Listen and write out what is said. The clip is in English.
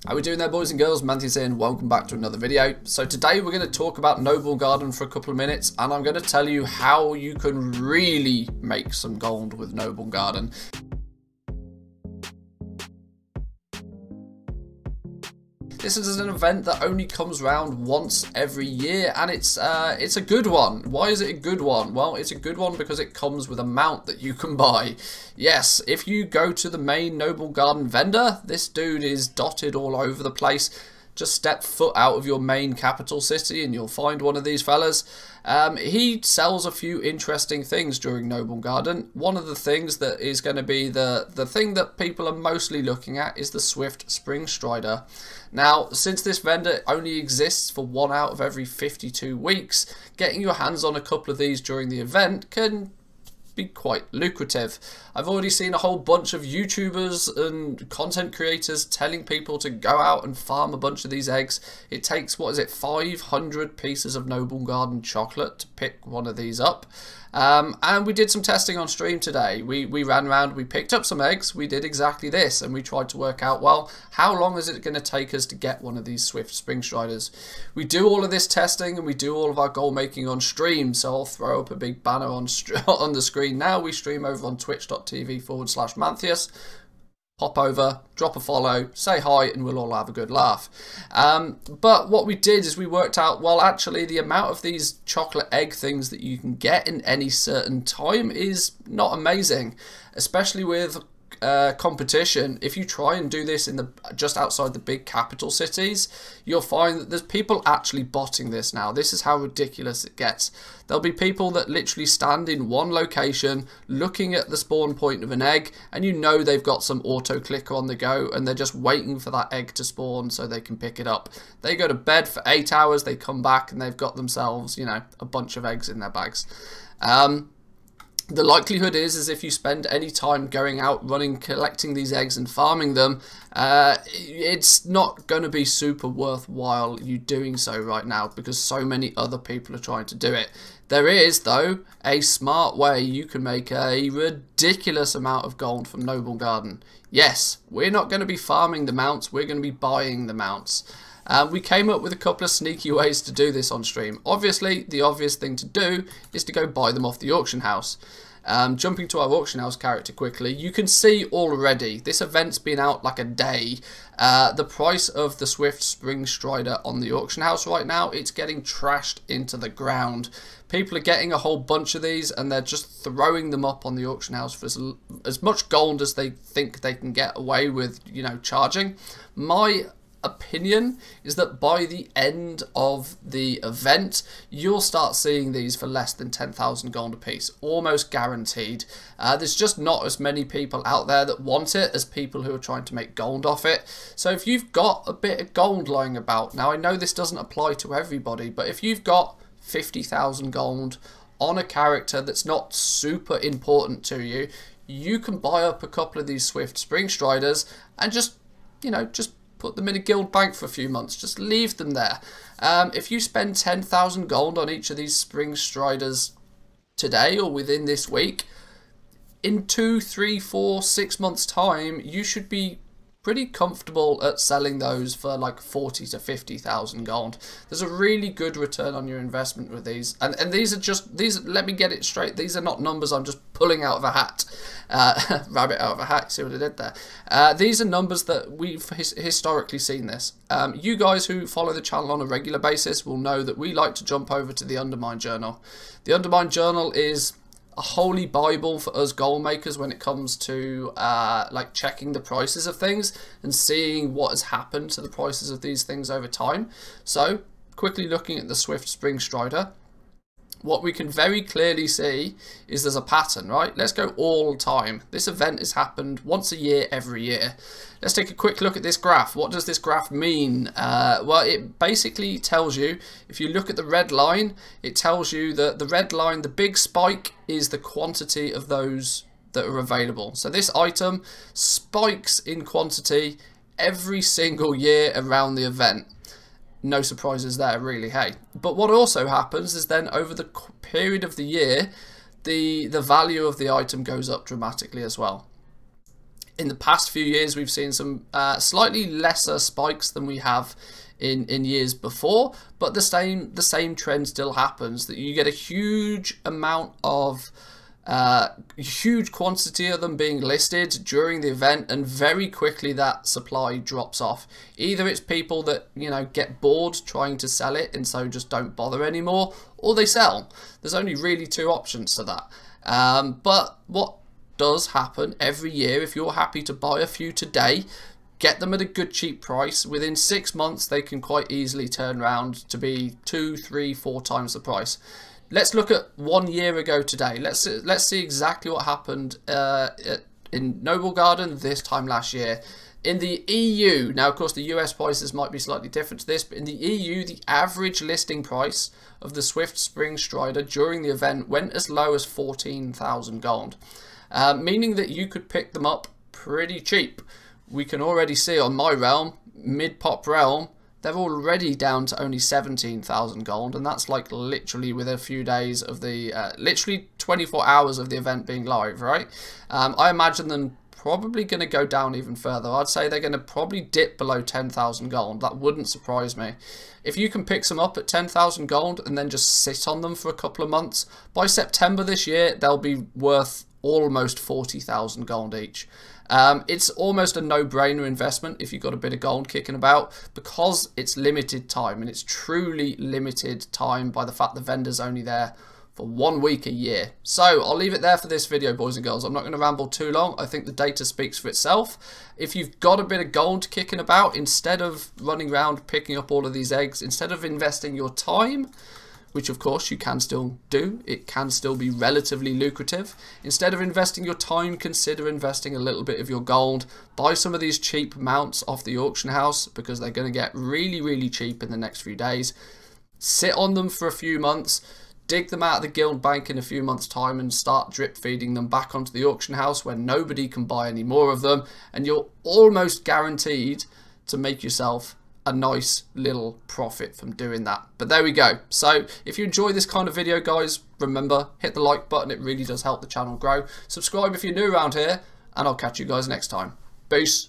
How we doing there, boys and girls? Manthus here and welcome back to another video. So today we're going to talk about Noblegarden for a couple of minutes, and I'm going to tell you how you can really make some gold with Noblegarden. This is an event that only comes around once every year, and it's a good one. Why is it a good one? Well, it's a good one because it comes with a mount that you can buy. Yes, if you go to the main Noblegarden vendor, this dude is dotted all over the place. Just step foot out of your main capital city and you'll find one of these fellas. He sells a few interesting things during Noblegarden. One of the things that is going to be the thing that people are mostly looking at is the Swiftspring Strider. Now, since this vendor only exists for 1 out of every 52 weeks, getting your hands on a couple of these during the event can be quite lucrative. I've already seen a whole bunch of YouTubers and content creators telling people to go out and farm a bunch of these eggs. It takes, what is it, 500 pieces of Noblegarden chocolate to pick one of these up. And we did some testing on stream today. We ran around, we picked up some eggs, we did exactly this, and we tried to work out, well, how long is it going to take us to get one of these Swiftspring Striders? We do all of this testing and we do all of our goal making on stream, so I'll throw up a big banner on the screen now. We stream over on twitch.tv/Manthus. Pop over, drop a follow, say hi, and we'll all have a good laugh. But what we did is we worked out, well, actually, the amount of these chocolate egg things that you can get in any certain time is not amazing, especially with competition. If you try and do this in just outside the big capital cities, you'll find that there's people actually botting this now. This is how ridiculous it gets. There'll be people that literally stand in one location looking at the spawn point of an egg, and you know they've got some auto clicker on the go and they're just waiting for that egg to spawn so they can pick it up. They go to bed for 8 hours, they come back and they've got themselves, you know, a bunch of eggs in their bags. The likelihood is if you spend any time going out, running, collecting these eggs and farming them, it's not going to be super worthwhile you doing so right now because so many other people are trying to do it. There is, though, a smart way you can make a ridiculous amount of gold from Noblegarden. Yes, we're not going to be farming the mounts, we're going to be buying the mounts. We came up with a couple of sneaky ways to do this on stream. Obviously, the obvious thing to do is to go buy them off the auction house. Jumping to our auction house character quickly, you can see already, this event's been out like a day. The price of the Swiftspring Strider on the auction house right now, it's getting trashed into the ground. People are getting a whole bunch of these and they're just throwing them up on the auction house for as much gold as they think they can get away with, you know, charging. My opinion is that by the end of the event you'll start seeing these for less than 10,000 gold a piece, almost guaranteed. There's just not as many people out there that want it as people who are trying to make gold off it. So if you've got a bit of gold lying about, now I know this doesn't apply to everybody, but if you've got 50,000 gold on a character that's not super important to you, you can buy up a couple of these Swiftspring Striders and just, you know, just put them in a guild bank for a few months. Just leave them there. If you spend 10,000 gold on each of these Spring Striders today or within this week, in 2, 3, 4, 6 months time, you should be pretty comfortable at selling those for like 40 to 50,000 gold. There's a really good return on your investment with these, and these are just let me get it straight, these are not numbers I'm just pulling out of a hat. Rabbit out of a hat, see what I did there. These are numbers that we've historically seen this. You guys who follow the channel on a regular basis will know that we like to jump over to the Undermine Journal. The Undermine Journal is a holy bible for us goal makers when it comes to like checking the prices of things and seeing what has happened to the prices of these things over time. So quickly looking at the Swiftspring Strider, what we can very clearly see is there's a pattern, right? Let's go all time. This event has happened once a year, every year. Let's take a quick look at this graph. What does this graph mean? Well, it basically tells you, if you look at the red line, it tells you that the red line, the big spike, is the quantity of those that are available. So this item spikes in quantity every single year around the event. No surprises there, really, hey. But what also happens is then over the period of the year, the value of the item goes up dramatically as well. In the past few years, we've seen some slightly lesser spikes than we have in years before, but the same trend still happens, that you get a huge amount of huge quantity of them being listed during the event, and very quickly that supply drops off. Either it's people that, you know, get bored trying to sell it and so just don't bother anymore, or they sell. There's only really two options to that. But what does happen every year, if you're happy to buy a few today, get them at a good cheap price, within 6 months they can quite easily turn around to be 2, 3, 4 times the price. Let's look at 1 year ago today. Let's see exactly what happened in Noblegarden this time last year. In the EU, now of course the US prices might be slightly different to this, but in the EU, the average listing price of the Swiftspring Strider during the event went as low as 14,000 gold. Meaning that you could pick them up pretty cheap. We can already see on my realm, mid-pop realm, they're already down to only 17,000 gold, and that's like literally within a few days of the, literally 24 hours of the event being live, right? I imagine them probably going to go down even further. I'd say they're going to probably dip below 10,000 gold. That wouldn't surprise me. If you can pick some up at 10,000 gold and then just sit on them for a couple of months, by September this year, they'll be worth almost 40,000 gold each. It's almost a no-brainer investment if you've got a bit of gold kicking about, because it's limited time, and it's truly limited time by the fact the vendor's only there for 1 week a year. So I'll leave it there for this video, boys and girls. I'm not going to ramble too long. I think the data speaks for itself. If you've got a bit of gold kicking about, instead of running around picking up all of these eggs, instead of investing your time, which of course you can still do, it can still be relatively lucrative. Instead of investing your time, consider investing a little bit of your gold. Buy some of these cheap mounts off the auction house, because they're going to get really, really cheap in the next few days. Sit on them for a few months, dig them out of the guild bank in a few months' time, and start drip feeding them back onto the auction house where nobody can buy any more of them, and you're almost guaranteed to make yourself a nice little profit from doing that. But there we go. So if you enjoy this kind of video, guys, remember, hit the like button. It really does help the channel grow. Subscribe if you're new around here, and I'll catch you guys next time. Peace.